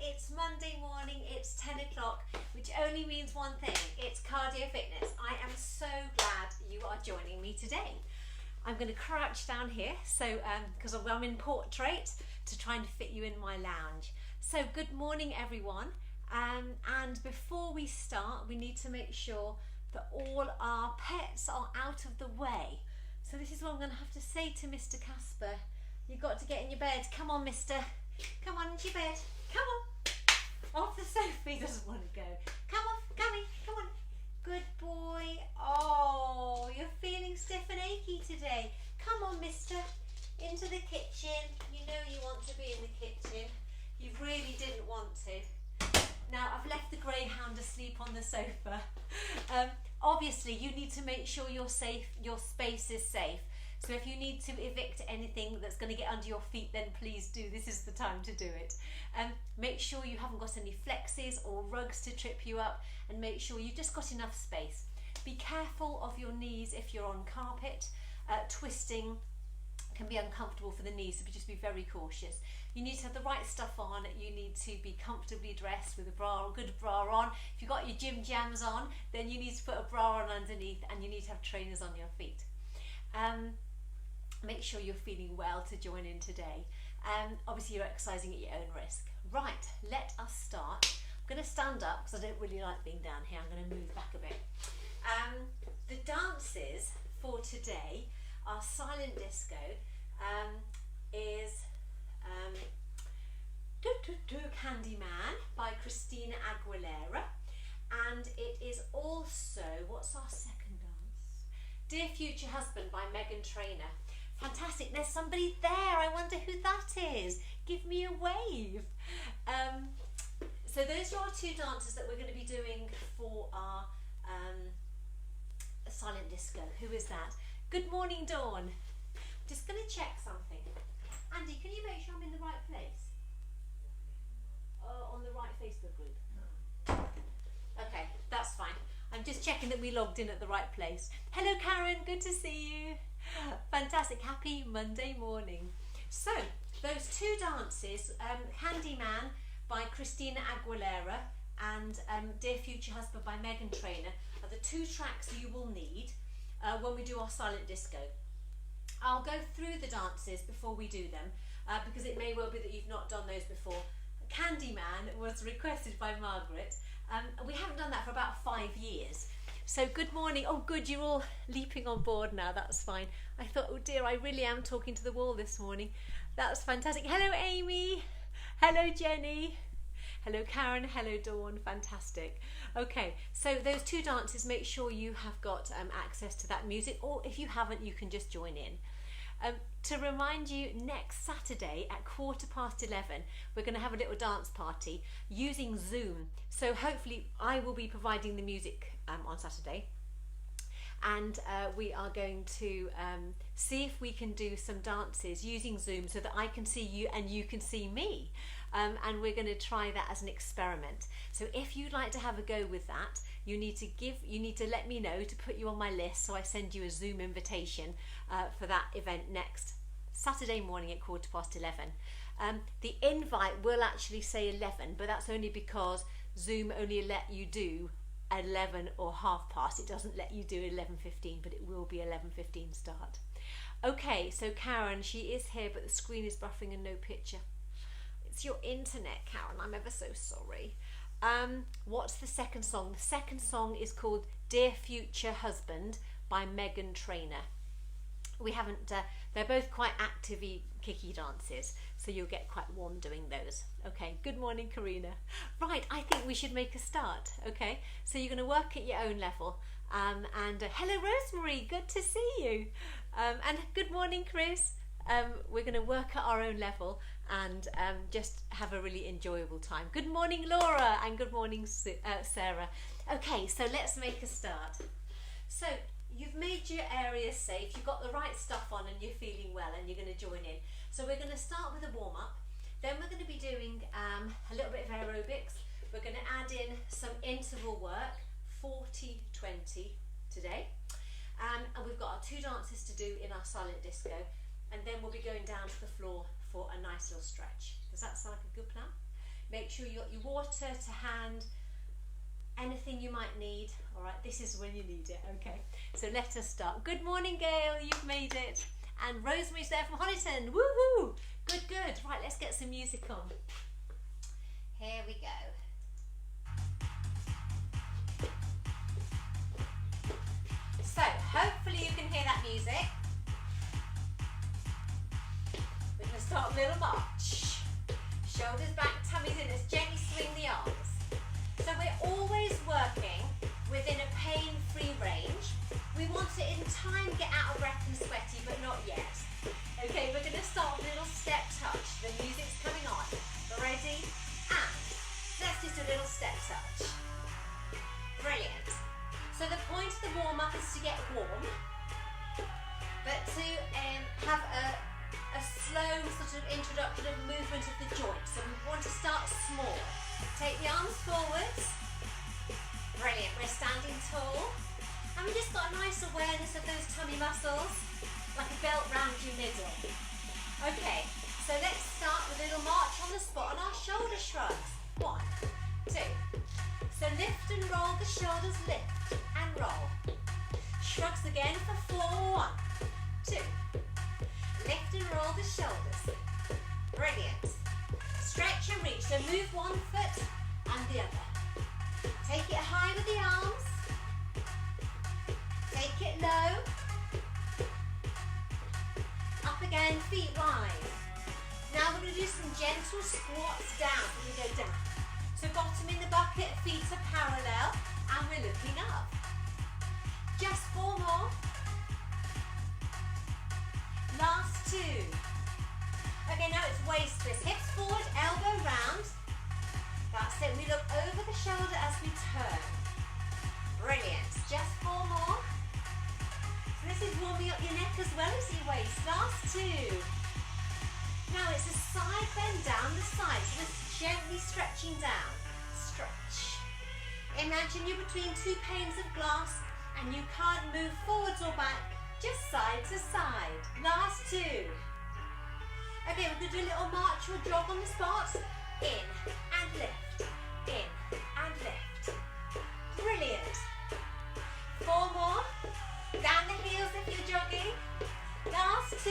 it's Monday morning, it's 10 o'clock, which only means one thing, it's cardio fitness. I am so glad you are joining me today. I'm going to crouch down here, so because I'm in portrait to try and fit you in my lounge. So good morning everyone, and before we start we need to make sure that all our pets are out of the way. So this is what I'm going to have to say to Mr. Casper. You've got to get in your bed. Come on, mister. Come on into your bed. Come on. Off the sofa. He doesn't want to go. Come on. Come in. Come on. Good boy. Oh, you're feeling stiff and achy today. Come on, mister. Into the kitchen. You know you want to be in the kitchen. You really didn't want to. Now, I've left the greyhound asleep on the sofa. Obviously, you need to make sure you're safe, your space is safe. So if you need to evict anything that's going to get under your feet, then please do. This is the time to do it. Make sure you haven't got any flexes or rugs to trip you up, and make sure you've just got enough space. Be careful of your knees if you're on carpet. Twisting can be uncomfortable for the knees, so just be very cautious. You need to have the right stuff on. You need to be comfortably dressed with a bra, a good bra on. If you've got your gym jams on, then you need to put a bra on underneath, and you need to have trainers on your feet. Make sure you're feeling well to join in today. Obviously you're exercising at your own risk. Right, let us start. I'm going to stand up because I don't really like being down here. I'm going to move back a bit. The dances for today are silent disco, is Candyman by Christina Aguilera, and it is also, what's our second dance? Dear Future Husband by Meghan Trainor. Fantastic, there's somebody there. I wonder who that is. Give me a wave. So those are our two dances that we're going to be doing for our silent disco. Who is that? Good morning, Dawn. Just going to check something. Andy, can you make sure I'm in the right place? On the right Facebook group? Okay, that's fine. I'm just checking that we logged in at the right place. Hello Karen, good to see you. Fantastic, happy Monday morning. So, those two dances, Candyman by Christina Aguilera and Dear Future Husband by Meghan Trainor, are the two tracks you will need when we do our silent disco. I'll go through the dances before we do them, because it may well be that you've not done those before. Candyman was requested by Margaret. We haven't done that for about 5 years. So good morning. Oh good, you're all leaping on board now, that's fine. I thought, oh dear, I really am talking to the wall this morning. That's fantastic. Hello Amy. Hello Jenny. Hello Karen. Hello Dawn. Fantastic. Okay, so those two dances, make sure you have got access to that music, or if you haven't, you can just join in. To remind you, next Saturday at 11:15, we're going to have a little dance party using Zoom. So hopefully I will be providing the music on Saturday, and we are going to see if we can do some dances using Zoom so that I can see you and you can see me. And we're going to try that as an experiment. So if you'd like to have a go with that, you need to let me know to put you on my list, so I send you a Zoom invitation for that event next Saturday morning at 11:15. The invite will actually say 11, but that's only because Zoom only let you do 11 or half past. It doesn't let you do 11:15, but it will be 11:15 start. Okay, so Karen, she is here, but the screen is buffering and no picture. It's your internet, Karen. I'm ever so sorry. What's the second song? The second song is called Dear Future Husband by Meghan Trainor. We haven't, they're both quite active-y, kicky dances, so you'll get quite warm doing those. Okay, good morning, Karina. Right, I think we should make a start, okay? So you're going to work at your own level. Hello, Rosemary, good to see you. And good morning, Chris. We're going to work at our own level and just have a really enjoyable time. Good morning, Laura, and good morning, Sarah. Okay, so let's make a start. So you've made your area safe, you've got the right stuff on, and you're feeling well, and you're going to join in. So we're going to start with a warm-up. Then we're going to be doing a little bit of aerobics. We're going to add in some interval work, 40-20 today. And we've got our two dances to do in our silent disco. And then we'll be going down to the floor for a nice little stretch. Does that sound like a good plan? Make sure you got your water to hand, anything you might need. All right, this is when you need it, okay? So let us start. Good morning, Gail, you've made it. And Rosemary's there from Honiton, woohoo! Good, good. Right, let's get some music on. Here we go. So, hopefully you can hear that music. We're going to start a little march. Shoulders back, tummies in. Let's gently swing the arms. So we're always working within a pain-free range. We want to, in time, get out of breath and sweaty, but not yet. Okay, we're going to start with a little step touch. The music's coming on. Ready? And let's just do a little step touch. Brilliant. So the point of the warm-up is to get warm, but to have a slow sort of introduction of movement of the joints. So we want to start small. Take the arms forwards. Brilliant. We're standing tall. And we just got a nice awareness of those tummy muscles, like a belt round your middle. Okay, so let's start with a little march on the spot on our shoulder shrugs. 1, 2. So lift and roll the shoulders, lift and roll. Shrugs again for 4, 1, 2. Lift and roll the shoulders. Brilliant. Stretch and reach, so move one foot and the other. Take it high with the arms. Take it low. Up again, feet wide. Now we're going to do some gentle squats down. So we go down. So bottom in the bucket, feet are parallel, and we're looking up. Just 4 more. Last 2. Okay, now it's waist twist. Hips forward, elbow round. That's it. We look over the shoulder as we turn. Brilliant. Just 4 more. So this is warming up your neck as well as your waist. Last 2. Now it's a side bend down the side. So just gently stretching down. Stretch. Imagine you're between 2 panes of glass and you can't move forwards or back, just side to side. Last 2. Okay, we're going to do a little march or jog on the spot. In and lift. In and lift. Brilliant. 4 more. Down the heels if you're jogging. Last 2.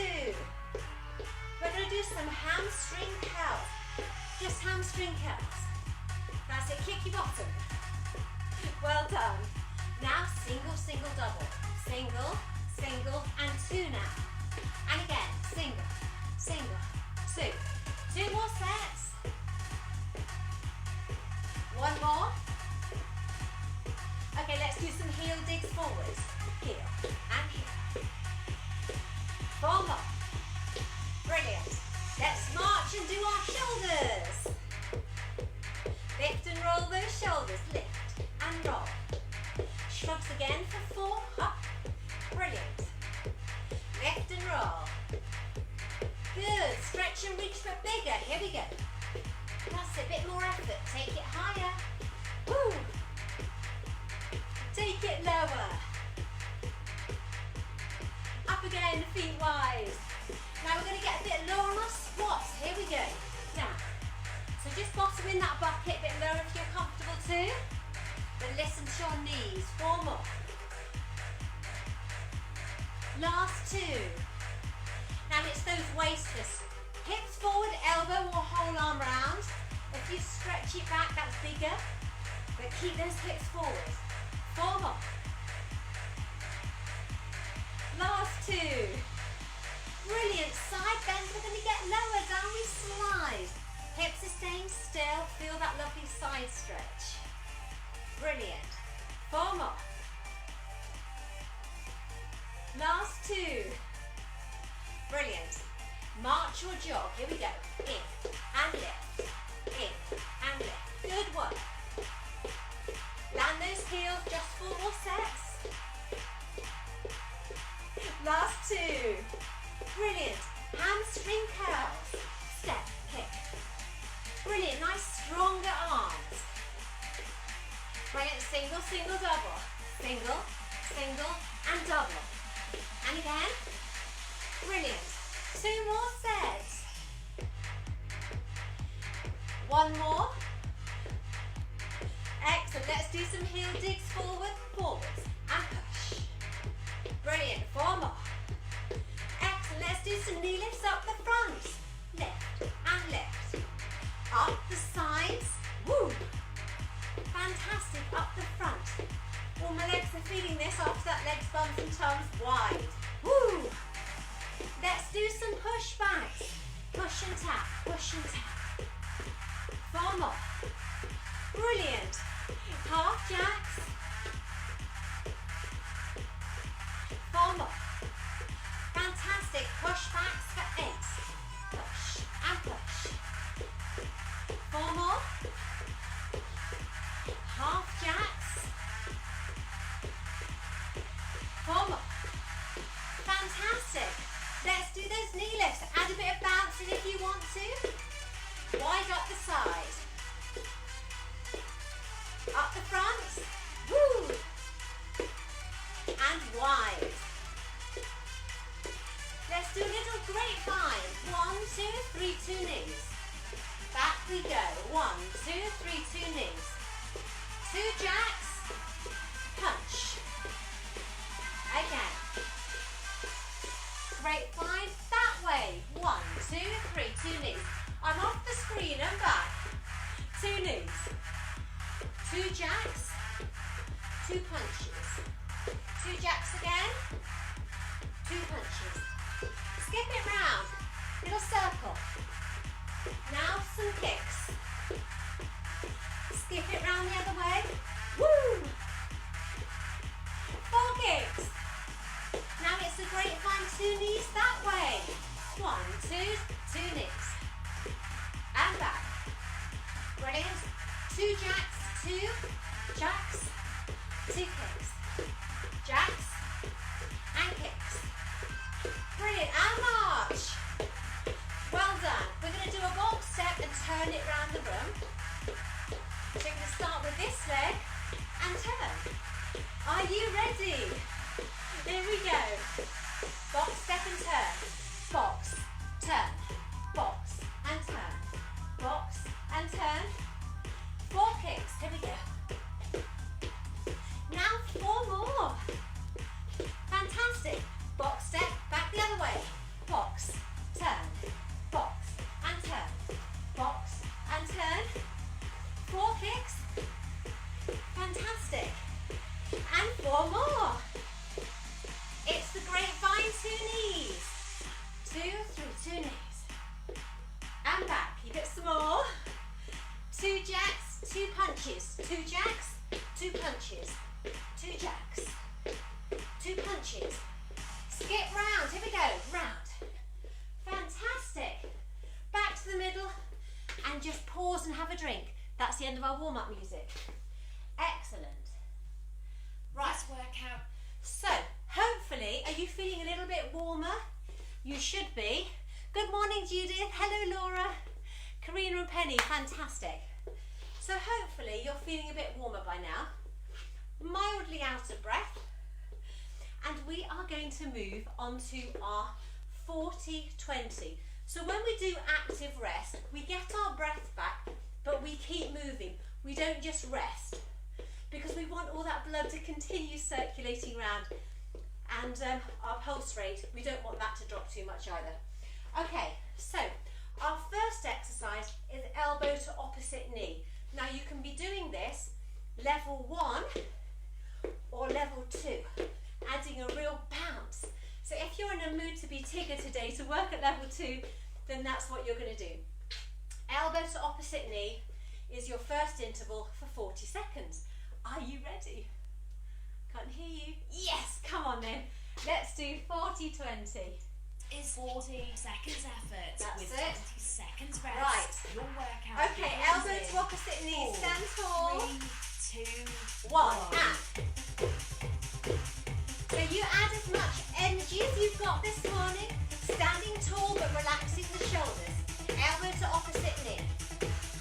We're going to do some hamstring curls. Just hamstring curls. That's it. Kick your bottom. Well done. Now single, single, double. Single, single, and 2 now. And again, single, single, 2. 2 more sets. 1 more. Okay, let's do some heel digs forwards. Heel and heel. 4 more. Brilliant. Let's march and do our shoulders. Lift and roll those shoulders. Lift and roll. Shrugs again for 4. Up. Brilliant. Lift and roll. Good. Stretch and reach but bigger. Here we go. That's a bit more effort. Take it higher. Woo. Take it lower. Up again, feet wide. Now we're going to get a bit lower on our squats. Here we go. Down. So just bottom in that bucket, a bit lower if you're comfortable too. But listen to your knees. 4 more. Last 2. Now it's those waist twists. Hips forward, elbow or whole arm round. If you stretch it back, that's bigger. But keep those hips forward. 4 more. Last 2. Brilliant. Side bends. We're going to get lower. Down we slide. Hips are staying still. Feel that lovely side stretch. Brilliant. 4 more. Last 2. Brilliant. March or jog. Here we go. In and lift. In and lift. Good work. Land those heels. Just 4 more sets. Last 2. Brilliant. Hamstring curls. Step, kick. Brilliant. Nice stronger arms. Brilliant. Single, single, double. Single, single, and double. And again. Brilliant. 2 more sets. One more. Excellent. Let's do some heel digs forward, forwards, and push. Brilliant. 4 more. Excellent. Let's do some knee lifts up the front. Lift and lift. Up the sides. Woo. Fantastic. Up the front. All my legs are feeling this after that legs, bums and thumbs wide. Woo. Let's do some push backs. Push and tap. Push and tap. 4 more. Brilliant. Half jacks. 4 more. Fantastic. Push backs for 8. Push and push. 4 more. Half jacks. 4 more. Fantastic. Let's do those knee lifts. Add a bit of bouncing if you want to. Wide up the side. Up the front. Woo. And wide. Let's do a little grapevine. 1, 2, 3, 2 knees. Back we go. 1, 2, 3, 2 knees. 2 jacks. Punch. Again. Grapevine that way. 1, 2, 3, 2 knees. I'm off the screen and back. 2 knees. 2 jacks. 2 punches. 2 jacks again. 2 punches. Skip it round. Little circle. Now some kicks. Skip it round the other way. Woo! 4 kicks. Now it's a grapevine, 2 knees that way. 1, 2, 2 knees. And back. Brilliant. 2 jacks, 2 jacks, 2 kicks. Jacks and kicks. Brilliant. And march. Well done. We're going to do a box step and turn it round the room. So we're going to start with this leg and turn. Are you ready? Here we go. Box, step and turn. Box, turn. Box and turn. Box and turn. 4 kicks. Here we go. Now 4 more. Fantastic. Box, step, back the other way. Box, turn. Box and turn. Box and turn. 4 kicks. Fantastic. And 4 more. It's the grapevine, 2 knees. 2, 3, 2 knees. And back. Keep it small. 2 jacks, 2 punches. 2 jacks, 2 punches. 2 jacks, 2 punches. Skip round. Here we go. Round. Fantastic. Back to the middle and just pause and have a drink. That's the end of our warm-up music. Excellent. Right. Nice workout. So, hopefully, are you feeling a little bit warmer? You should be. Good morning, Judith. Hello, Laura. Karina and Penny. Fantastic. So, hopefully, you're feeling a bit warmer by now. Mildly out of breath. And we are going to move on to our 40-20. So when we do active rest, we get our breath back, but we keep moving. We don't just rest, because we want all that blood to continue circulating around, and our pulse rate, we don't want that to drop too much either. Okay, so our first exercise is elbow to opposite knee. Now you can be doing this level 1 or level 2, adding a real bounce. So if you're in a mood to be Tigger today, to work at level 2, then that's what you're going to do. Elbow to opposite knee is your first interval for 40 seconds. Are you ready? Can't hear you. Yes, come on then. Let's do 40-20. Is 40 seconds effort That's with it. 20 seconds rest. Right. Your workout. Okay, begins elbow in to opposite knee. 4, Stand tall. 3, 2, 1. 1. And. So you add as much energy as you've got this morning, standing tall but relaxing the shoulders, elbow to opposite knee,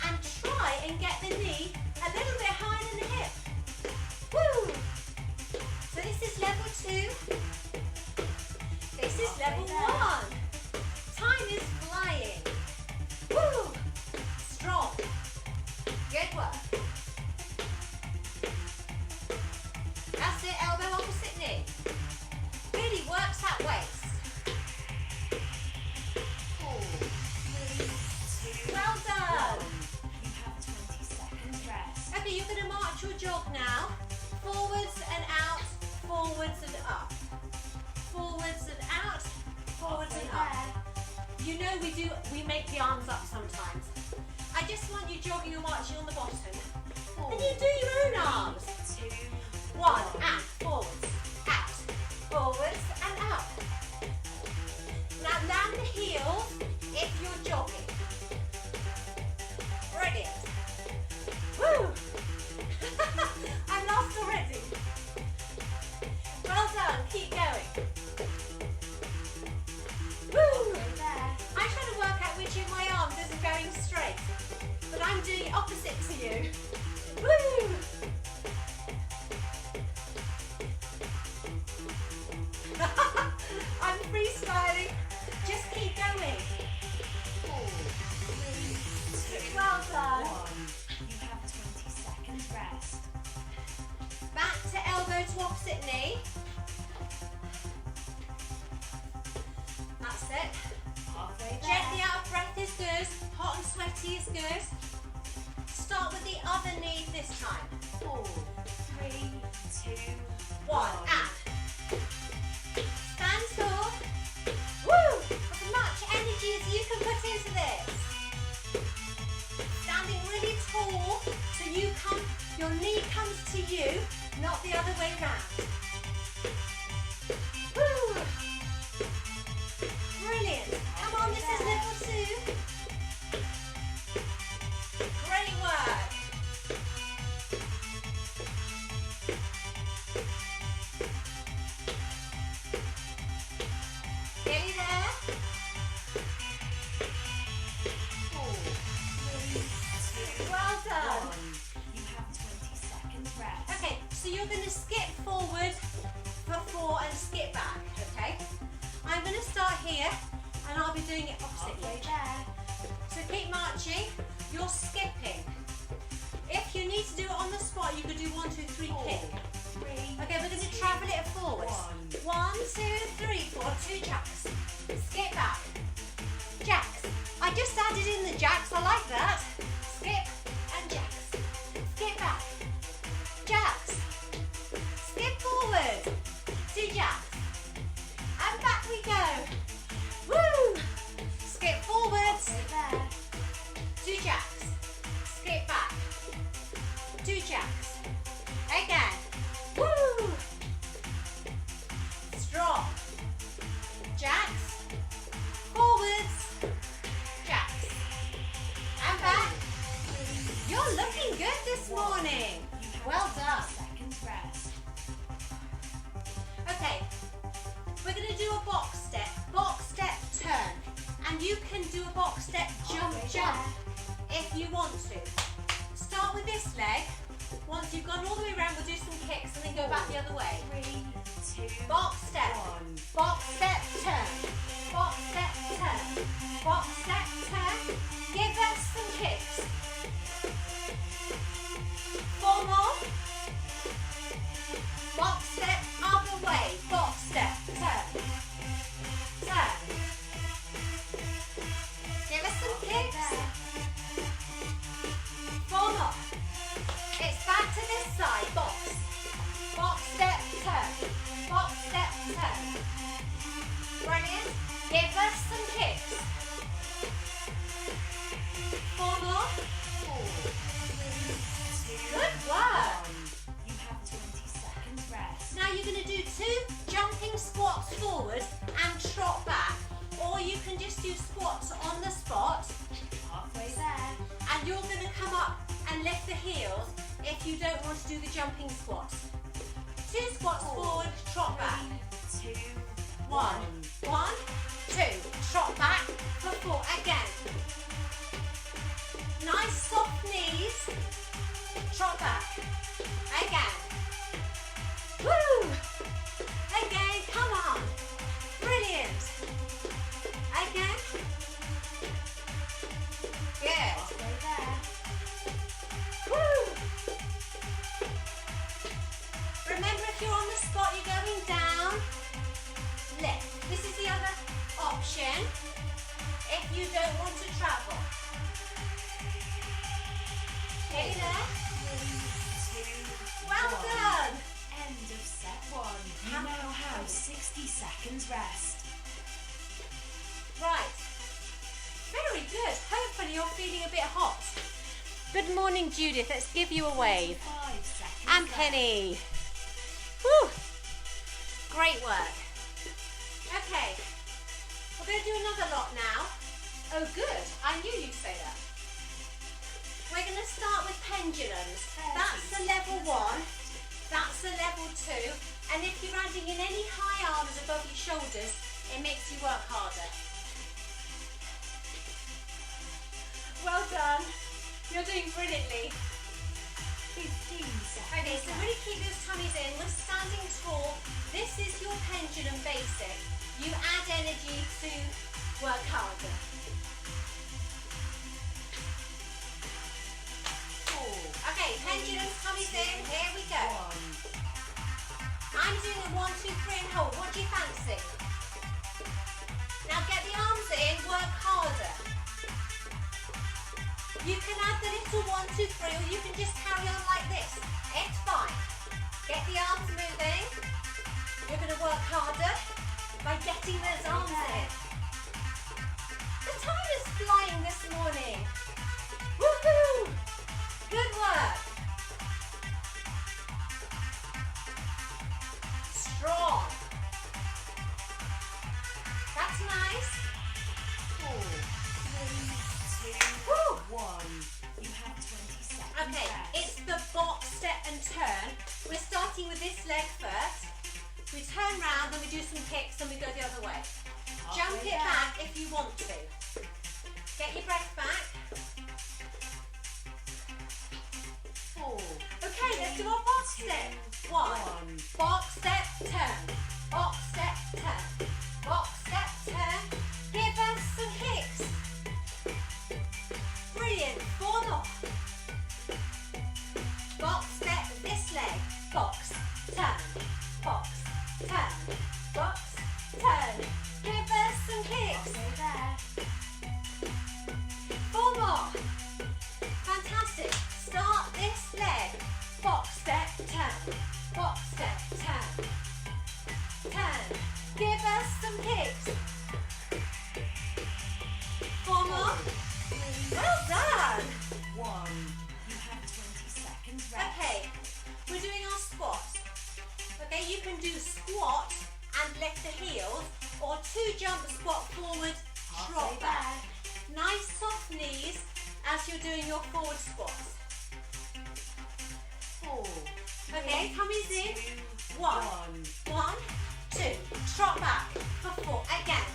and try and get the knee a little bit higher than the hip. Woo! So this is level 2, this is level 1. Time is flying. Woo! Strong. Okay, you're going to march your jog now. Forwards and out, forwards and up. Forwards and out, forwards and up. You know we make the arms up sometimes. I just want you jogging and marching on the bottom. And you do your own arms. 2, 1, and forwards, out, forwards and up. Now land the heels if you're jogging. Brilliant. Woo! I'm lost already. Well done, keep going. Woo! I'm trying to work out which of my arms isn't going straight, but I'm doing it opposite to you. Woo! I'm freestyling. Just keep going. 4, 3, 2, Well done. 1. You have 20 seconds rest. Back to elbow to opposite knee. That's it. Halfway there. Gently out of breath is good. Hot and sweaty is good. Start with the other knee this time. 4, 3, 2, 1 and stand tall. Woo! As much energy as you can put into this. Standing really tall so your knee comes to you, not the other way round. Woo! Brilliant. Come on, this is level 2. Great work. Nearly there. 4, 3, 2, Well done. 1. You have 20 seconds rest. Okay, so you're going to skip forward for 4 and skip back, okay? I'm going to start here and I'll be doing it opposite Halfway you. there. So keep marching, you're skipping. If you need to do it on the spot, you could do 1, 2, 3, 4, kick. 3, Okay, we're going to travel it forwards. 1, 2, 3, 4, 2 jacks. Skip back. Jacks. I just added in the jacks, I like that. Skip and jacks. Skip back. Jacks. Skip forward. 2 jacks. And back we go. Woo! Skip forwards. Halfway there. 2 jacks. Skip back. 2 jacks. Again. Woo! Strong. Jacks. Forwards. Jacks. And back. You're looking good this morning. Well done. Seconds rest. Okay. We're going to do a box step turn. And you can do a box step jump if you want to. Start with this leg. Once you've gone all the way around, we'll do some kicks and then go back the other way. 3, 2, Box step. 1. Box step turn. Box step turn. Box step turn. Give us some kicks. 4 more. Box step other way. Box step turn. Turn. Give us some kicks. 4 more. It's back to this side. Box. Box step turn. Box step turn. Brilliant. Give us some kicks. 4 more. 4, 3, 2, Good work. 1. You have 20 seconds rest. Now you're going to do 2 jumping squats forward and trot back. Or you can just do squats on the spot Halfway there. and you're going to come up and lift the heels if you don't want to do the jumping squats. 2 squats forward, trot back. 3, 2, 1, 1, 2. Trot back for 4. Again. Nice soft knees. Trot back. Again. Woo! Again, come on. Brilliant. Again. Good. Halfway there. Woo! Remember, if you're on the spot, you're going down, lift. This is the other option if you don't want to travel. Okay, there. 3, 2, Well 1. done. End of set 1. You now have 60 seconds rest. Right. Very good. Hopefully you're feeling a bit hot. Good morning, Judith. Let's give you a wave. 5 seconds And left. Penny. Woo. Great work. Okay. We're going to do another lot now. Oh, good. I knew you'd say that. We're going to start with pendulums. That's the level 1. That's the level 2. And if you're adding in any high arms above your shoulders, it makes you work harder. Well done. You're doing brilliantly. 15 seconds. Okay, so really keep those tummies in. We're standing tall. This is your pendulum basic. You add energy to work harder. 4, Okay, pendulums, tummies in. Here we go. 1. I'm doing a 1, 2, 3 and hold. What do you fancy? Now get the arms in, work harder. You can add the little 1, 2, 3 or you can just carry on like this. It's fine. Get the arms moving. You're going to work harder by getting those arms in. The time is flying this morning. Woohoo! Good work. Strong. That's nice. 4, 3, 2, Woo. 1. You have 20 seconds Okay, rest. it's the box, step and turn. We're starting with this leg first. We turn round and we do some kicks and we go the other way. Jump Halfway it there. back if you want to. Get your breath back. 4. Okay, let's do our box step. 1. Box, step, turn. Box, step, turn. Box, step, turn. Give us some kicks. Brilliant. 4 more. Box, step, this leg. Box, turn. Box, turn. Box, turn. Give us some kicks. Halfway there. 4 more. Fantastic. Start this leg. Box, step, turn. Box, step, turn. Turn. Give us some kicks. 4 more. 3, Well done. 1. You have 20 seconds rest. Okay, we're doing our squats. Okay, you can do squat and lift the heels or 2 jump squat forward, Halfway drop back. there. Nice soft knees as you're doing your forward squats. 4. Okay, tummies in. 2, 1. 1. 1, 2. Trot back for 4. Again.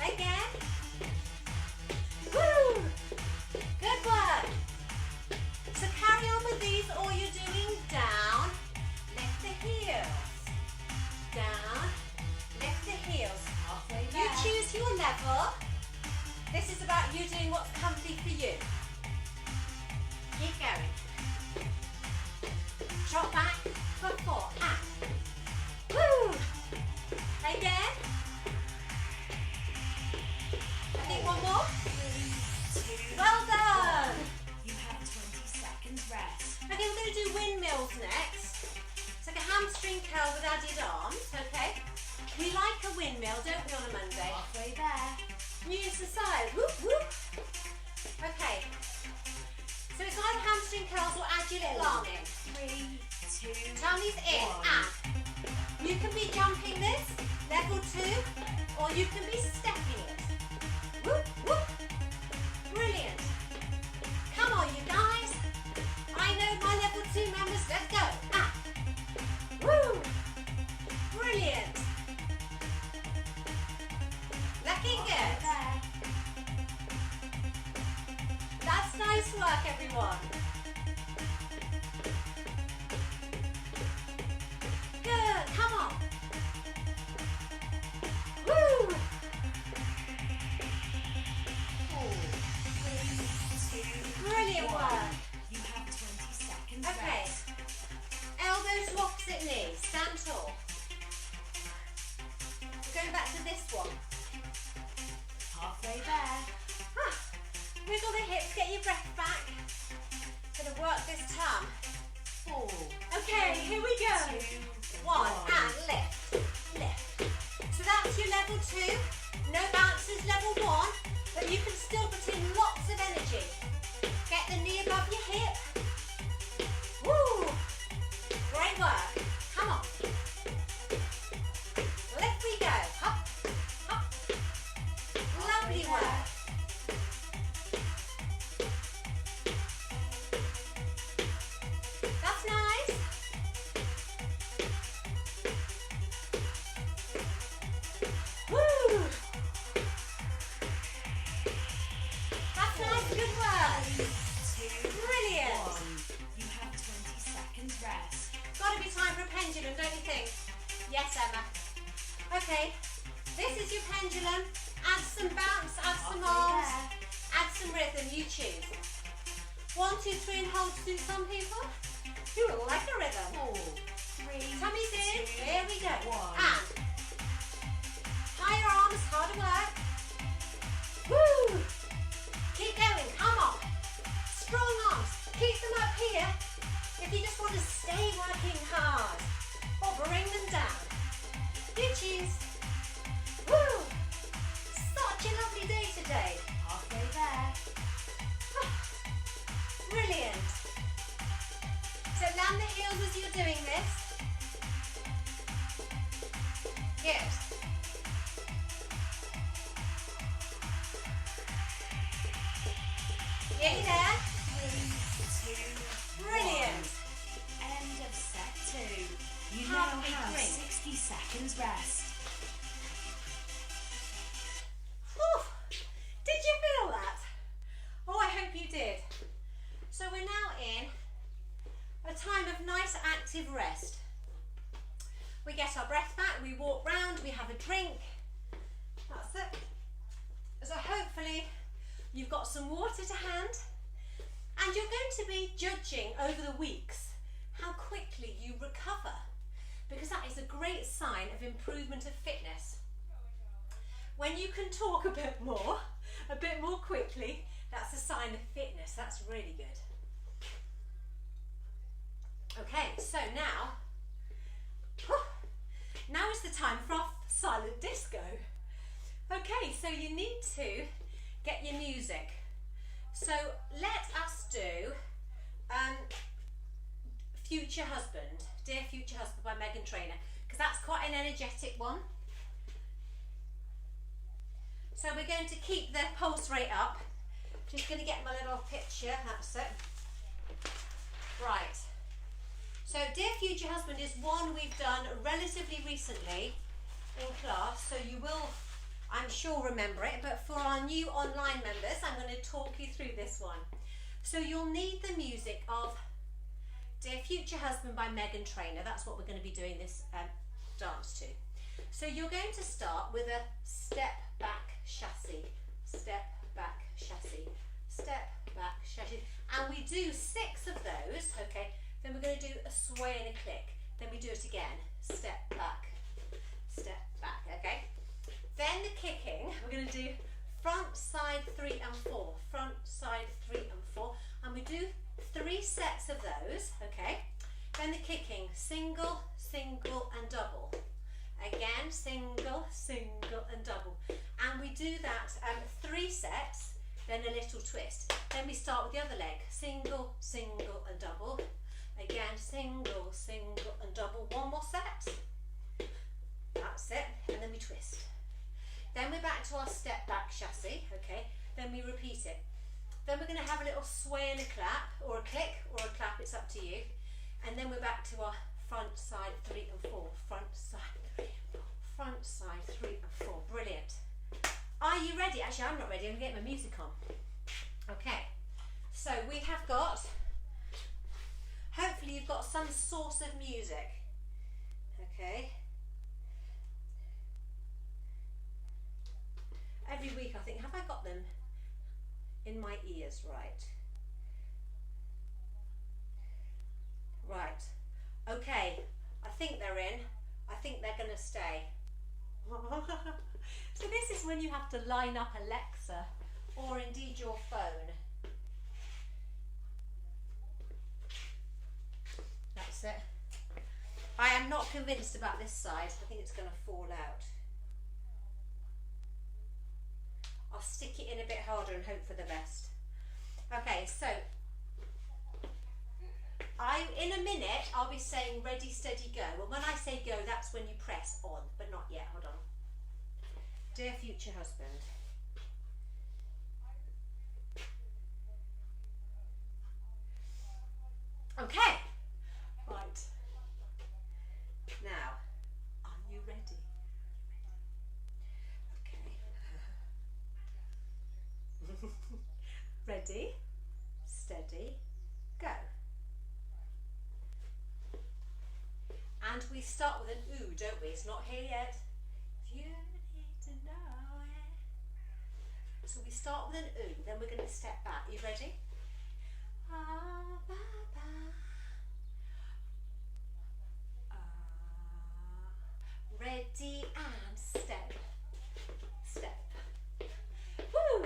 Again. Woo! Good work. So carry on with these or you're doing down, lift the heels. Down, lift the heels. Halfway You there. choose your level. This is about you doing what's comfy for you. Keep going. Drop back for 4. And woo! Again. I think 1 more. 3, 2, Well done. 1. You have 20 seconds rest. Okay, we're going to do windmills next. It's like a hamstring curl with added arms, okay? We like a windmill, don't we, on a Monday? Halfway there. New exercise. Whoop, whoop. Okay. So it's either hamstring curls or add your little arm in. 3, 2, Tummies in. 1. And you can be jumping this, level 2, or you can be stepping it. Whoop, whoop. Brilliant. Come on, you guys. I know my level 2 members. Let's go. Ah. Woo. Brilliant. Looking good. There. That's nice work, everyone. Good. Come on. Woo. 4, 3, 2, Brilliant 1. work. You have 20 seconds Okay. rest. Elbow to opposite knee. Stand tall. We're going back to this one. Halfway there. Ah. Wiggle the hips. Get your breath back. Good work. 3, 2, Brilliant. 1. You have 20 seconds rest. Gotta be time for a pendulum, don't you think? Yes, Emma. Okay, this is your pendulum. Add some bounce, add some arms, add some rhythm, you choose. 1, 2, 3 and hold to some people. You will like a rhythm. 4, 3, Tummy's in, 2, here we go. 1. And higher arms, harder work. Woo! Keep going, come on. Strong arms, keep them up here if you just want to stay working hard. Or bring them down. You choose. Woo! Such a lovely day today. Halfway there. Brilliant. So land the heels as you're doing this. Good. Nearly there. 3, 2, Brilliant. 1. End of set 2. You Have now a big have drink. 60 seconds rest. Whew. Did you feel that? Oh, I hope you did. So we're now in a time of nice active rest. We get our breath back, we walk round, we have a drink. That's it. So hopefully you've got some water to hand and you're going to be judging over the weeks how quickly you recover, because that is a great sign of improvement of fitness. When you can talk a bit more quickly, that's a sign of fitness. That's really good. Okay, so now is the time for our silent disco. Okay, so you need to get your music. So let us do Future Husband, Dear Future Husband by Meghan Trainor, because that's quite an energetic one. So we're going to keep the pulse rate up. Just going to get my little picture, that's it. Right. So Dear Future Husband is one we've done relatively recently in class, so you will, I'm sure, remember it, but for our new online members, I'm going to talk you through this one. So you'll need the music of Dear Future Husband by Meghan Trainor. That's what we're going to be doing this dance to. So you're going to start with a step back chassis, step back chassis, step back chassis, and we do 6 of those, okay? Then we're going to do a sway and a click. Then we do it again, step back, okay? Then the kicking, we're going to do front, side, 3 and 4, front, side, 3 and 4, and we do 3 sets of those, okay? Then the kicking, single, single and double. Again, single, single and double. And we do that 3 sets, then a little twist. Then we start with the other leg, single, single and double. Again, single, single and double. One more set. That's it. And then we twist. Then we're back to our step back chassis, okay? Then we repeat it. Then we're going to have a little sway and a clap, or a click, or a clap, it's up to you. And then we're back to our front, side, 3 and 4. Front, side, 3 and 4. Front, side, 3 and 4. Brilliant. Are you ready? Actually, I'm not ready. I'm going to get my music on. Okay. So we have got, hopefully you've got some source of music. Okay. Every week I think, have I got them in my ears right? Right. Okay. I think they're in. I think they're going to stay. So this is when you have to line up Alexa or indeed your phone. That's it. I am not convinced about this side. I think it's going to fall out. I'll stick it in a bit harder and hope for the best. Okay, so in a minute I'll be saying ready, steady, go. And when I say go, that's when you press on, but not yet. Hold on. Dear Future Husband. Okay. Right. Now, are you ready? Okay. Ready? Ready, steady, go. And we start with an ooh, don't we? It's not here yet. If you need to know it. So we start with an ooh, then we're going to step back. You ready? Ah, ba, ba. Ready and step, step. Woo!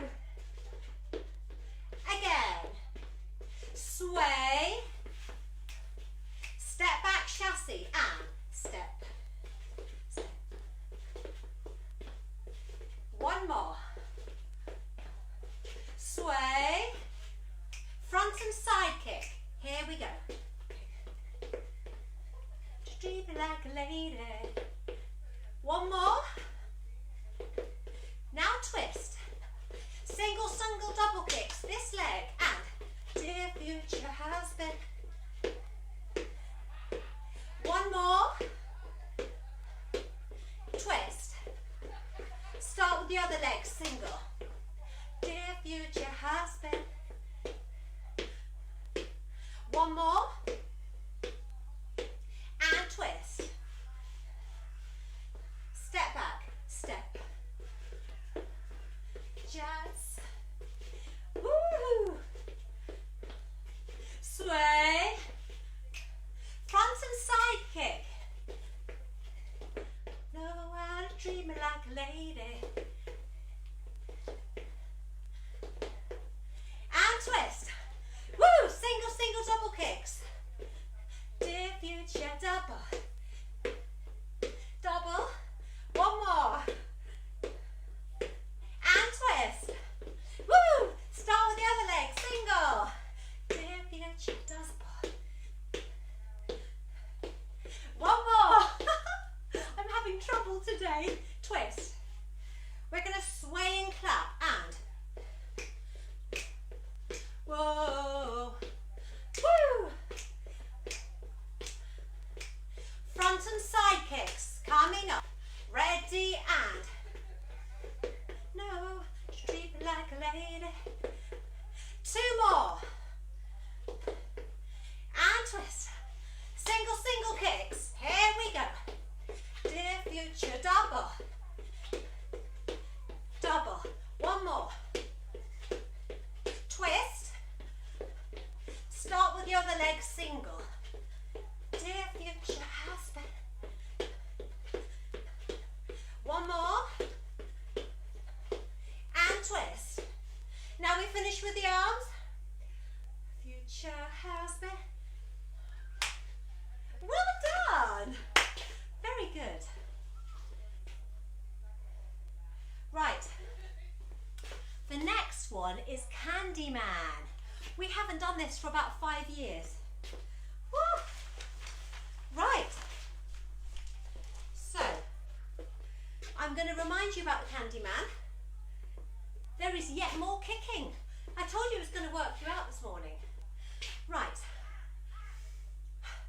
Again. Sway. Step back chassis and step, step. One more. Sway. Front and side kick. Here we go. Treat me like a lady. One more. Now twist. Single, single, double kicks. This leg and dear future husband. One more. Twist. Start with the other leg. Single. Dear future husband. One more. And twist. Step back. Step. Just. Woo! Sway. Front and side kick. Know how to treat me like a lady. And twist. Woo! Single, single, double kicks. Dear future double. Double. One more. And twist. Woo! Start with the other leg. Single. Dear future double. One more. I'm having trouble today. Twist. We're going to sway and clap and whoa. Woo. Front and side kicks coming up. Ready and no, treat me like a lady. Two more. And twist. Single, single kicks. Here we go. Dear future double. Double. One more. Twist. Start with the other leg single. Dear future husband. One more. And twist. Now we finish with the arms. Future husband. Well done. Very good. Right. The next one is Candyman. We haven't done this for about 5 years. Woo. Right. So, I'm going to remind you about the Candyman. There is yet more kicking. I told you it was going to work you out this morning. Right.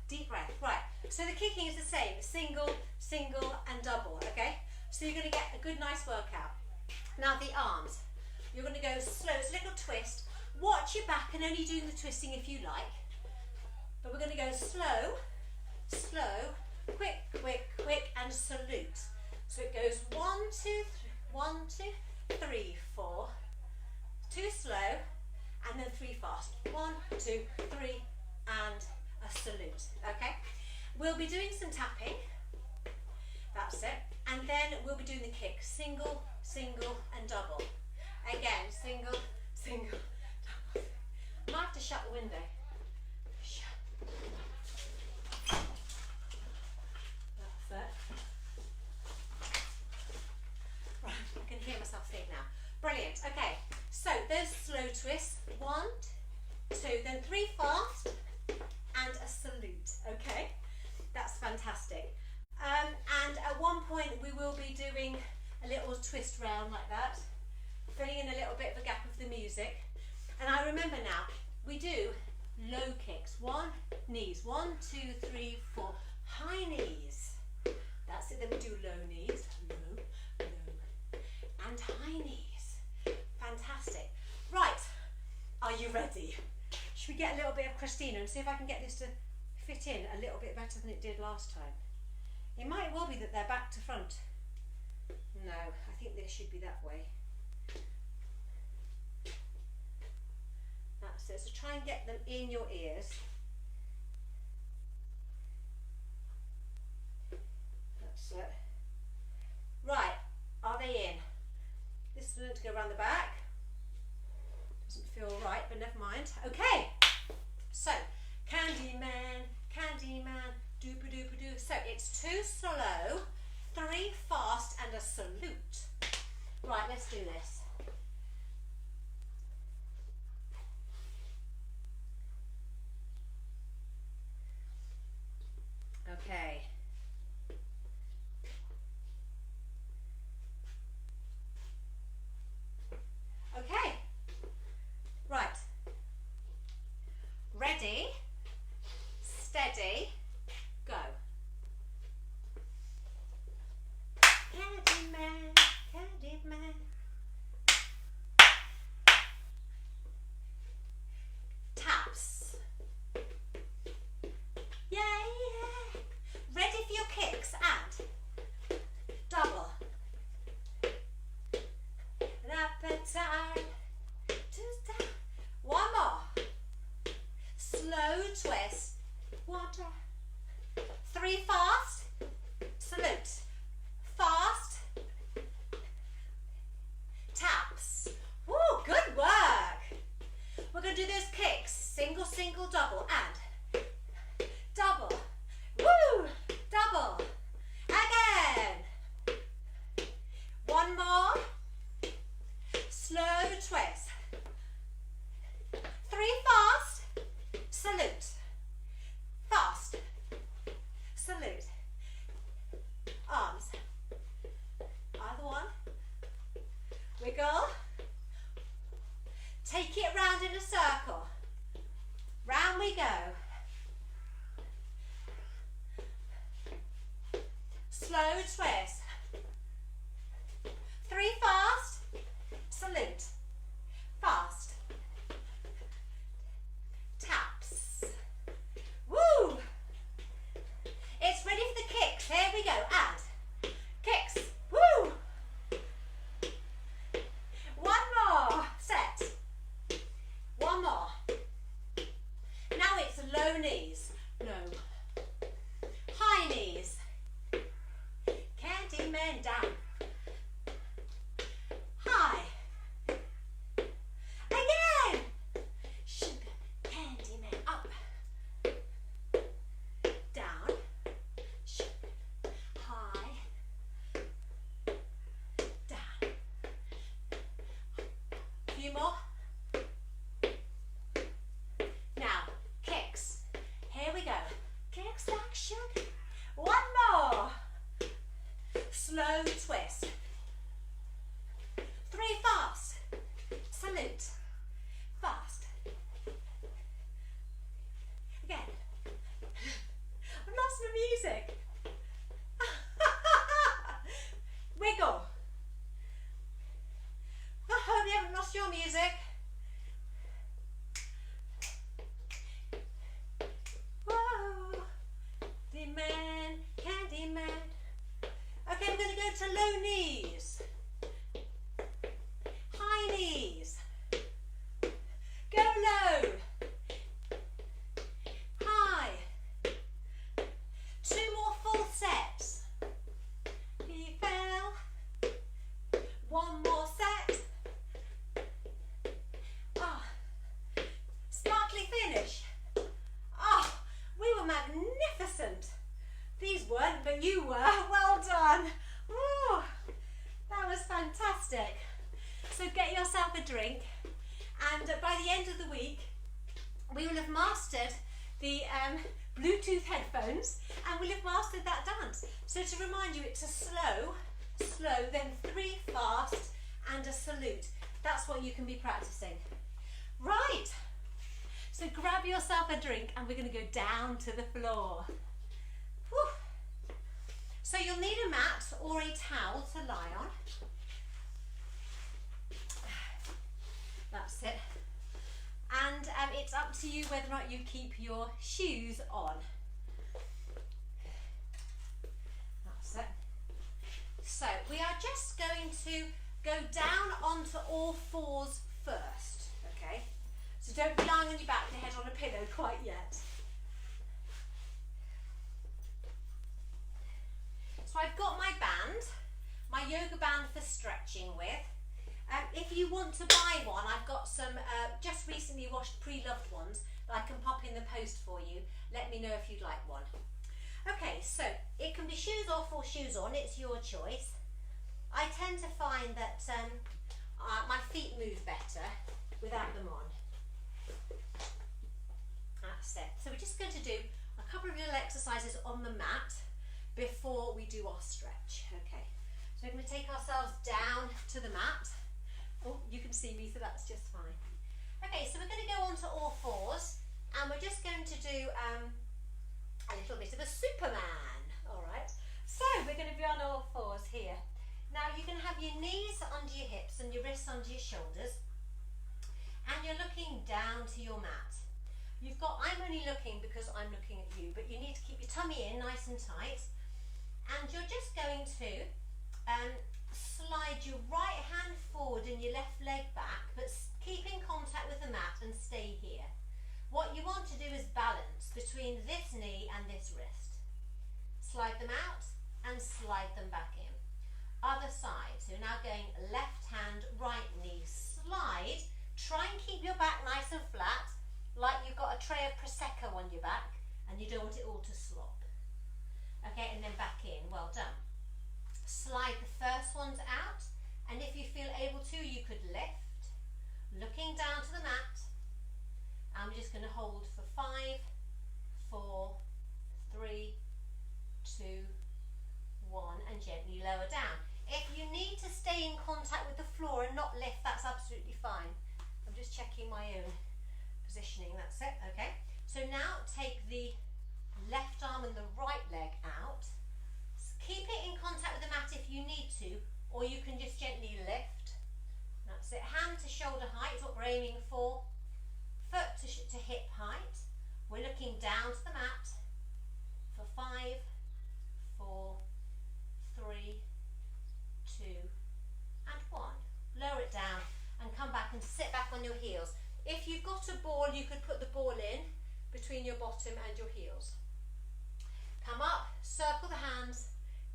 Deep breath. Right. So the kicking is the same. Single, single and double. Okay? So you're going to get a good nice workout. Now the arms. You're going to go slow. It's a little twist. Watch your back and only do the twisting if you like. But we're going to go slow, slow, quick, quick, quick and salute. So it goes 1, 2, 3, 1, 2, 3, 4. 2 slow and then 3 fast. 1, 2, 3 and a salute. Okay? We'll be doing some tapping. That's it. And then we'll be doing the kick. Single, single and double. Again, single, single, double. I might have to shut the window. Shut. That's it. Right, I can hear myself think now. Brilliant. Okay, so those slow twists. 1, 2, then 3 fast and a salute. Okay, that's fantastic. And at one point we will be doing a little twist round like that, filling in a little bit of a gap of the music. And I remember now, we do low kicks. 1, knees. 1, 2, 3, 4. High knees. That's it. Then we do low knees. Low, low. And high knees. Fantastic. Right. you ready? Should we get a little bit of Christina and see if I can get this to fit in a little bit better than it did last time? It might well be that they're back to front. No, I think they should be that way. That's it. So try and get them in your ears. That's it. Right, are they in? This is going to go around the back. Doesn't feel right, but never mind. Okay, so Candyman, Candyman, doopa-doopa-doo. So it's 2 slow, 3 fast, and a salute. Right, let's do this. Okay. Okay. Right. Ready, steady, go. Candyman, Candyman. Taps. Yeah, yeah. Ready for your kicks and double. An appetite to stop. One more. Slow twist. 1, 2, 3 fast. Salute. Fast. Taps. Woo, good work. We're going to do those kicks. Single, single, double, and double. Woo, double. Again. One more. Slow twist. 3 fast. Salute. Fast. Salute. Arms. Other one. Wiggle. Take it round in a circle. Round we go. Slow twist. 3 fast. Salute. Fast. Taps. Woo! It's ready for the kicks. Here we go. And kicks. Woo! One more set. One more. Now it's low knees. No. High knees. Candyman down. High. Again. Sugar. Candyman up. Down. Sugar. High. Down. A few more. Now, kicks. Here we go. Kicks like sugar. One more. Slow twist. 3 fast. Salute. Fast. Again. I've lost the music. Wiggle. I hope you haven't lost your music. Whoa. Candyman, Candyman. Okay, we're going to go to low knees. High knees. Go low. High. 2 more full sets. He fell. 1 more set. Ah, sparkly finish. Ah, we were magnificent. These weren't, but you were. Well done. Ooh, that was fantastic. So get yourself a drink, and by the end of the week we will have mastered the Bluetooth headphones, and we'll have mastered that dance. So to remind you, it's a slow, slow, then 3 fast and a salute. That's what you can be practicing. Right, so grab yourself a drink and we're going to go down to the floor. Whew. So you'll need a mat or a towel to lie on. That's it. it's up to you whether or not you keep your shoes on. That's it. So we are just going to go down onto all fours first, okay? So don't be lying on your back with your head on a pillow quite yet. So I've got my band, my yoga band for stretching with. If you want to buy one, I've got some just recently washed pre-loved ones that I can pop in the post for you. Let me know if you'd like one. Okay, so it can be shoes off or shoes on, it's your choice. I tend to find that my feet move better without them on. That's it. So we're just going to do a couple of little exercises on the mat before we do our stretch. Okay, so we're going to take ourselves down to the mat. Oh, you can see me, so that's just fine. Okay, so we're going to go onto all fours, and we're just going to do a little bit of a Superman. All right, so we're going to be on all fours here. Now you can have your knees under your hips and your wrists under your shoulders, and you're looking down to your mat. I'm only looking because I'm looking at you, but you need to keep your tummy in nice and tight, and you're just going to slide your right hand forward and your left leg back, but keep in contact with the mat and stay here. What you want to do is balance between this knee and this wrist. Slide them out and slide them back in. Other side. So now going left hand, right knee, slide. Try and keep your back nice and flat, like you've got a tray of Prosecco on your back and you don't want it all to slop. Okay, and then back in. Well done. Slide the first ones out, and if you feel able to, you could lift, looking down to the mat, and we're just going to hold for 5, 4, 3, 2, 1, and gently lower down. If you need to stay in contact with the floor and not lift, that's absolutely fine. I'm just checking my own positioning, that's it, okay. So now take the left arm and the right leg out. Keep it in contact with the mat if you need to, or you can just gently lift. That's it. Hand to shoulder height is what we're aiming for. Foot to hip height. We're looking down to the mat for 5, 4, 3, 2, and 1. Lower it down and come back and sit back on your heels. If you've got a ball, you could put the ball in between your bottom and your heels. Come up, circle the hands.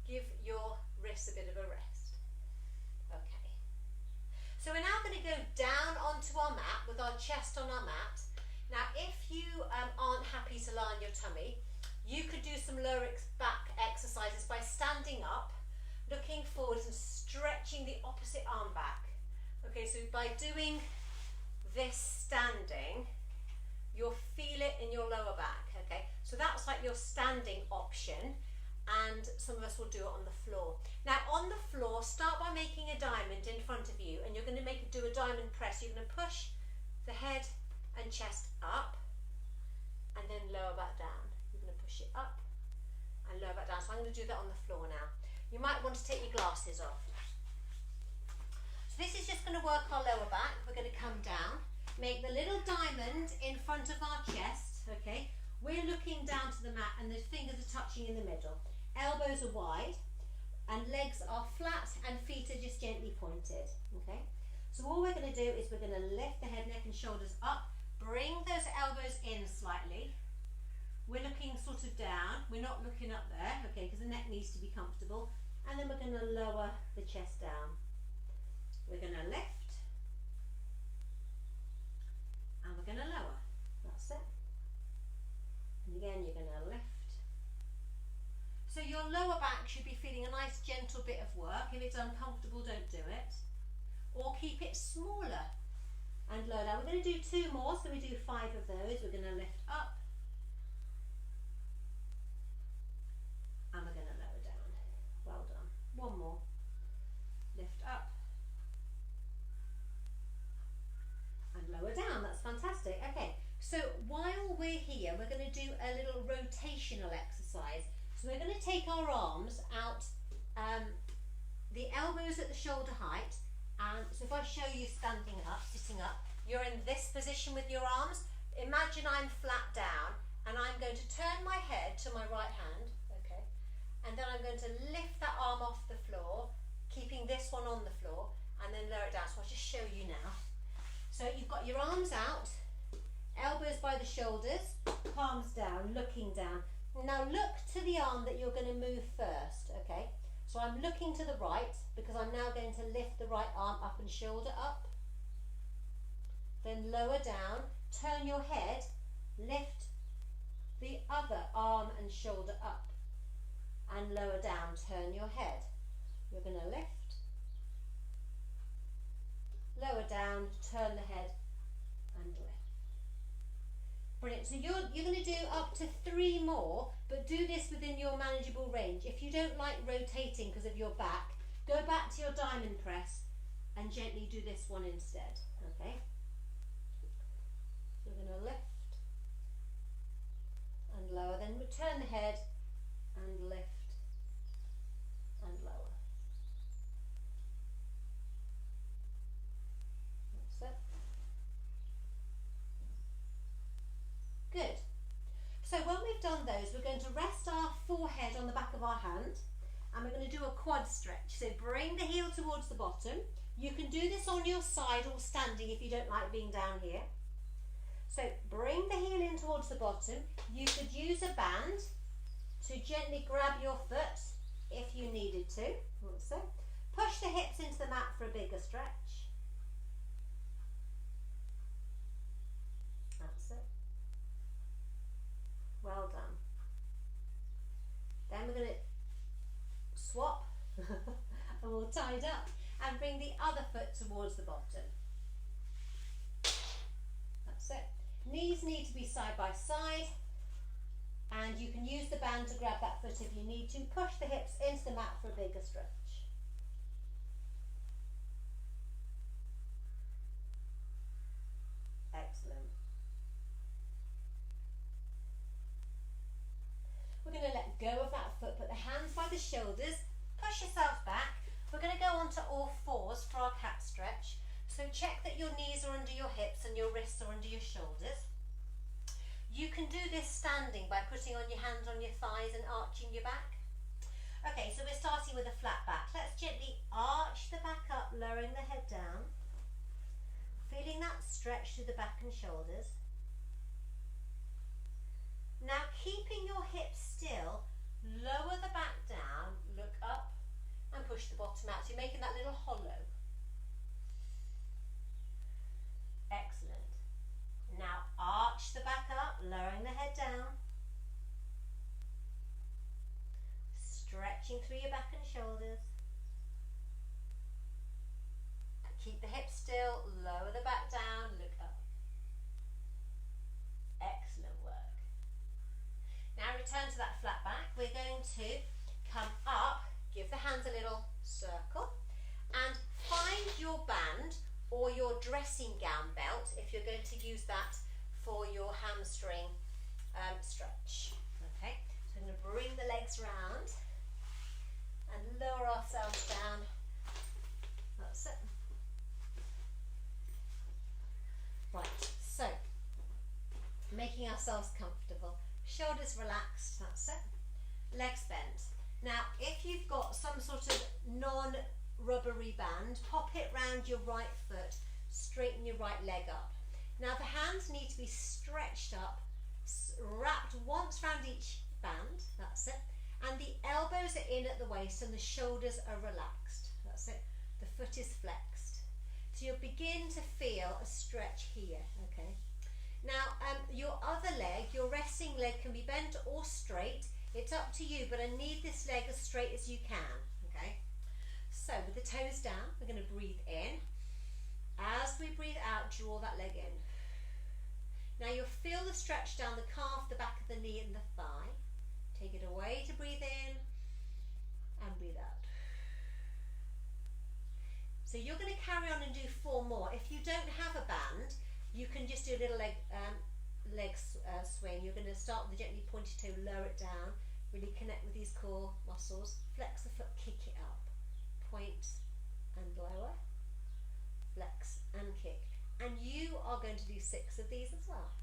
Give your wrists a bit of a rest. Okay. So we're now going to go down onto our mat with our chest on our mat. Now if you aren't happy to lie on your tummy, you could do some lower back exercises by standing up, looking forward and stretching the opposite arm back. Okay, so by doing this standing, you'll feel it in your lower back. Okay, so that's like your standing option. And some of us will do it on the floor. Now on the floor, start by making a diamond in front of you, and you're going to do a diamond press. You're going to push the head and chest up and then lower back down. You're going to push it up and lower back down. So I'm going to do that on the floor now. You might want to take your glasses off. So this is just going to work our lower back. We're going to come down, make the little diamond in front of our chest, okay? We're looking down to the mat and the fingers are touching in the middle. Elbows are wide and legs are flat and feet are just gently pointed, okay? So all we're going to do is we're going to lift the head, neck and shoulders up, bring those elbows in slightly. We're looking sort of down, we're not looking up there, okay, because the neck needs to be comfortable. And then we're going to lower the chest down. We're going to lift and we're going to lower. That's it. And again, you're going to lift. So your lower back should be feeling a nice gentle bit of work. If it's uncomfortable, don't do it. Or keep it smaller and lower down. We're going to do 2 more, so we do 5 of those. We're going to lift up and we're going to lower down. Well done. 1 more. Lift up and lower down. That's fantastic. Okay, so while we're here, we're going to do a little rotational exercise. So we're going to take our arms out, the elbows at the shoulder height, and so if I show you standing up, sitting up, you're in this position with your arms. imagine I'm flat down and I'm going to turn my head to my right hand, okay, and then I'm going to lift that arm off the floor, keeping this one on the floor, and then lower it down. So I'll just show you now. So you've got your arms out, elbows by the shoulders, palms down, looking down. Now look to the arm that you're going to move first, okay? So I'm looking to the right because I'm now going to lift the right arm up and shoulder up. Then lower down, turn your head, lift the other arm and shoulder up. And lower down, turn your head. You're going to lift, lower down, turn the head and lift. Brilliant. So you're going to do up to 3 more, but do this within your manageable range. If you don't like rotating because of your back, go back to your diamond press and gently do this one instead. Okay? So we're going to lift and lower, then return the head and lift and lower. That's it. Good. So when we've done those, we're going to rest our forehead on the back of our hand and we're going to do a quad stretch. So bring the heel towards the bottom. You can do this on your side or standing if you don't like being down here. So bring the heel in towards the bottom. You could use a band to gently grab your foot if you needed to. So push the hips into the mat for a bigger stretch. That's it. Well done. Then we're going to swap and we'll tie it up and bring the other foot towards the bottom. That's it. Knees need to be side by side and you can use the band to grab that foot if you need to. Push the hips into the mat for a bigger stretch. Excellent. We're going to let go of that foot, put the hands by the shoulders, push yourself back. We're going to go onto all fours for our cat stretch. So check that your knees are under your hips and your wrists are under your shoulders. You can do this standing by putting on your hands on your thighs and arching your back. Okay, so we're starting with a flat back. Let's gently arch the back up, lowering the head down. Feeling that stretch through the back and shoulders. Now keeping your hips still, lower the back down, look up and push the bottom out. So you're making that little hollow. Excellent. Now arch the back up, lowering the head down. Stretching through your back and shoulders. Keep the hips still, lower the back down, look up. Excellent work. Now return to that flat back. We're going to come up, give the hands a little circle and find your band or your dressing gown belt if you're going to use that for your hamstring stretch. Okay, so I'm going to bring the legs round and lower ourselves down. That's it. Right, so making ourselves comfortable, shoulders relaxed, that's it, legs bent. Now if you've got some sort of non-rubbery band, pop it round your right foot, straighten your right leg up. Now the hands need to be stretched up, wrapped once round each band, that's it, and the elbows are in at the waist and the shoulders are relaxed, that's it, the foot is flexed. So you'll begin to feel a stretch here, okay. Now your other leg, your resting leg can be bent or straight, it's up to you, but I need this leg as straight as you can, okay. So with the toes down, we're going to breathe in. As we breathe out, draw that leg in. Now you'll feel the stretch down the calf, the back of the knee and the thigh. Take it away to breathe in and breathe out. So you're going to carry on and do 4 more. If you don't have a band, you can just do a little leg swing. You're going to start with the gently pointed toe, lower it down, really connect with these core muscles, flex the foot, kick it up, point and lower, flex and kick. And you are going to do 6 of these as well.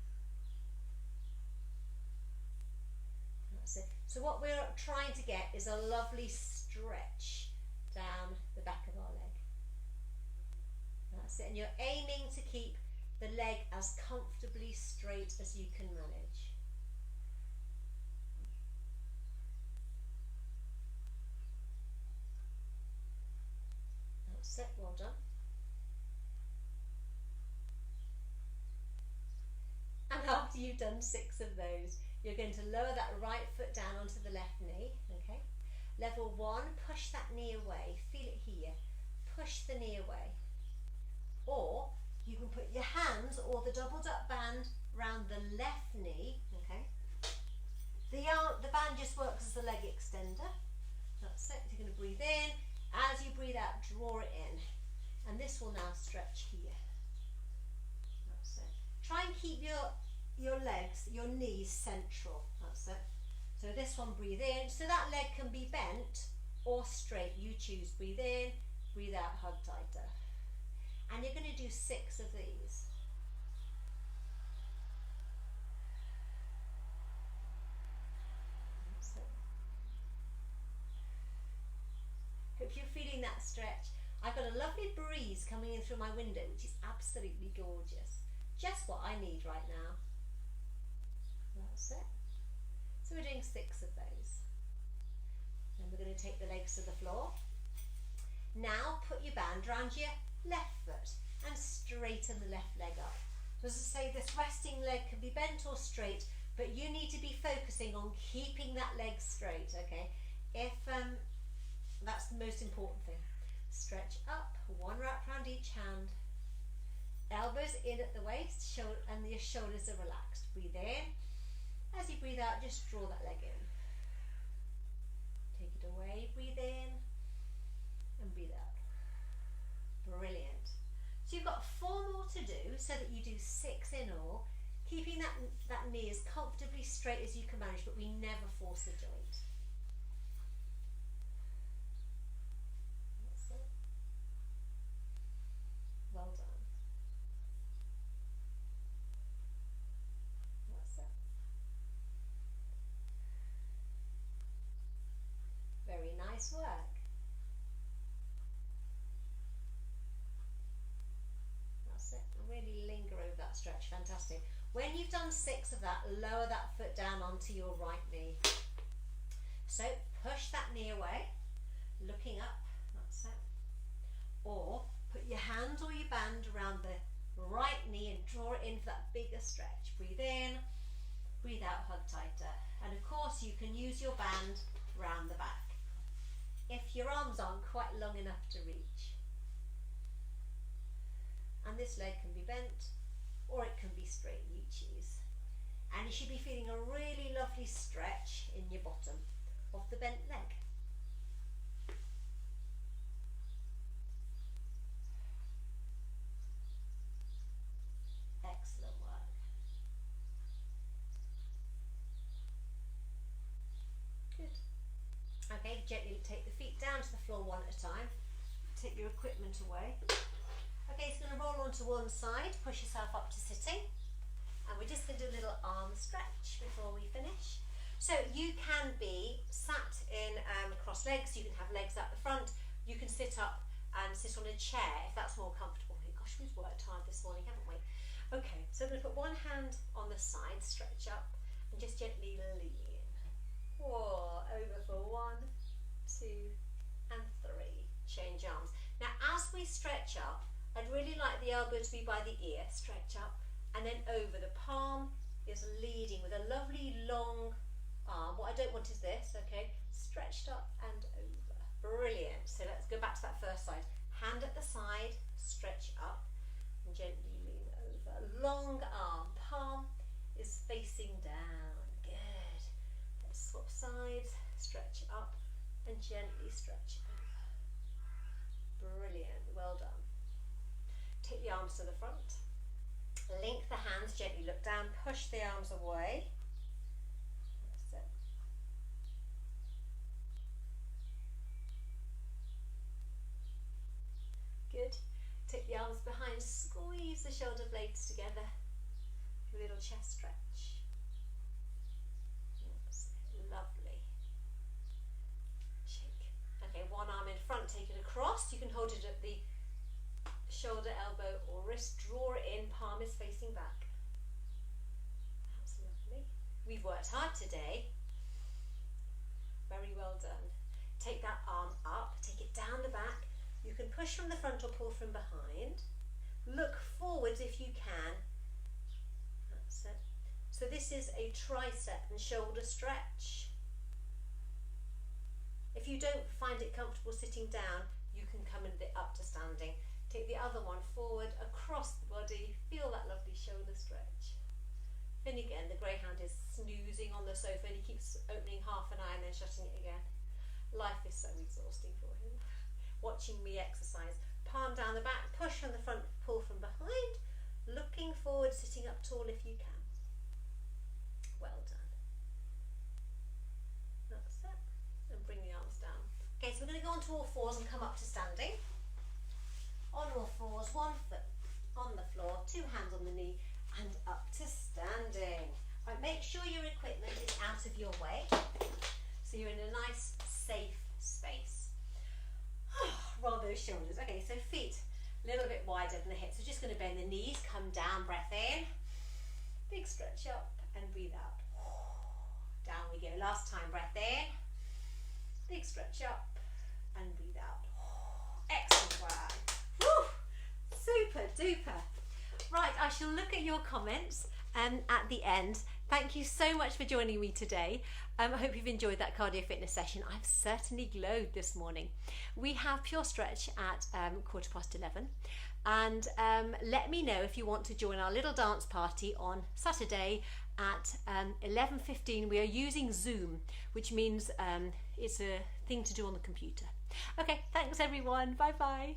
That's it. So what we're trying to get is a lovely stretch down the back of our leg. That's it. And you're aiming to keep the leg as comfortably straight as you can manage. That's it. Well done. And after you've done 6 of those, you're going to lower that right foot down onto the left knee, okay? Level 1, push that knee away, feel it here. Push the knee away. Or you can put your hands or the doubled up band around the left knee, okay? The band just works as a leg extender. That's it. You're going to breathe in. As you breathe out, draw it in. And this will now stretch here. That's it. Try and keep your legs, your knees central. That's it. So this one, breathe in. So that leg can be bent or straight. You choose. Breathe in, breathe out, hug tighter. And you're going to do 6 of these. That's it. Hope you're feeling that stretch. I've got a lovely breeze coming in through my window, which is absolutely gorgeous. Just what I need right now. That's it. So we're doing 6 of those. And we're going to take the legs to the floor. Now put your band around your left foot and straighten the left leg up. So as I say, this resting leg can be bent or straight, but you need to be focusing on keeping that leg straight, okay? If that's the most important thing. Stretch up, 1 wrap around each hand. Elbows in at the waist, and your shoulders are relaxed. Breathe in. As you breathe out, just draw that leg in. Take it away, breathe in, and breathe out. Brilliant. So you've got 4 more to do, so that you do 6 in all, keeping that knee as comfortably straight as you can manage, but we never force a joint. That's it. Well done. That's it. Very nice work. That's it. Really linger over that stretch. Fantastic. When you've done 6 of that, lower that foot down onto your right knee. So push that knee away, looking up. That's it. Or put your hand or your band around the right knee and draw it in for that bigger stretch. Breathe in, breathe out, hug tighter. And of course you can use your band round the back if your arms aren't quite long enough to reach. And this leg can be bent or it can be straight, you choose. And you should be feeling a really lovely stretch in your bottom of the bent leg. Excellent work. Good. Okay, gently take the feet down to the floor one at a time. Take your equipment away. Okay, so you're going to roll onto one side, push yourself up to sitting, and we're just going to do a little arm stretch before we finish. So you can be sat in cross legs, you can have legs out the front, you can sit up and sit on a chair if that's more comfortable for you. Gosh, we've worked hard this morning, haven't we? Okay, so I'm going to put one hand on the side, stretch up, and just gently lean. Whoa, over for 1, 2, and 3. Change arms. Now as we stretch up, I'd really like the elbow to be by the ear, stretch up, and then over. The palm is leading with a lovely long arm. What I don't want is this, okay? Stretched up and over. Brilliant. So let's go back to that first side. Hand at the side, stretch up, and gently lean over. Long arm, palm is facing down. Good. Let's swap sides, stretch up, and gently stretch over. Brilliant. Well done. Take the arms to the front, link the hands, gently look down, push the arms away. That's it. Good. Take the arms behind, squeeze the shoulder blades together. A little chest stretch. That's it. wrist, draw it in, palm is facing back. That's lovely. We've worked hard today. Very well done. Take that arm up, take it down the back. You can push from the front or pull from behind. Look forwards if you can. That's it. So this is a tricep and shoulder stretch. If you don't find it comfortable sitting down, you can come in up to standing. Take the other one forward, across the body. Feel that lovely shoulder stretch. Then again, the greyhound is snoozing on the sofa and he keeps opening half an eye and then shutting it again. Life is so exhausting for him. Watching me exercise. Palm down the back, push from the front, pull from behind. Looking forward, sitting up tall if you can. Well done. That's it. And bring the arms down. Okay, so we're going to go onto all fours and come up to standing. On all fours, one foot on the floor, two hands on the knee, and up to standing. Right, make sure your equipment is out of your way, so you're in a nice, safe space. Roll those shoulders. Okay, so feet a little bit wider than the hips. So just going to bend the knees, come down, breath in. Big stretch up and breathe out. Down we go. Last time, breath in. Big stretch up and breathe out. Excellent work. Woo! Super duper. Right, I shall look at your comments at the end. Thank you so much for joining me today. I hope you've enjoyed that cardio fitness session. I've certainly glowed this morning. We have Pure Stretch at 11:15, and let me know if you want to join our little dance party on Saturday at 11:15. We are using Zoom, which means it's a thing to do on the computer. Okay, thanks everyone. Bye bye.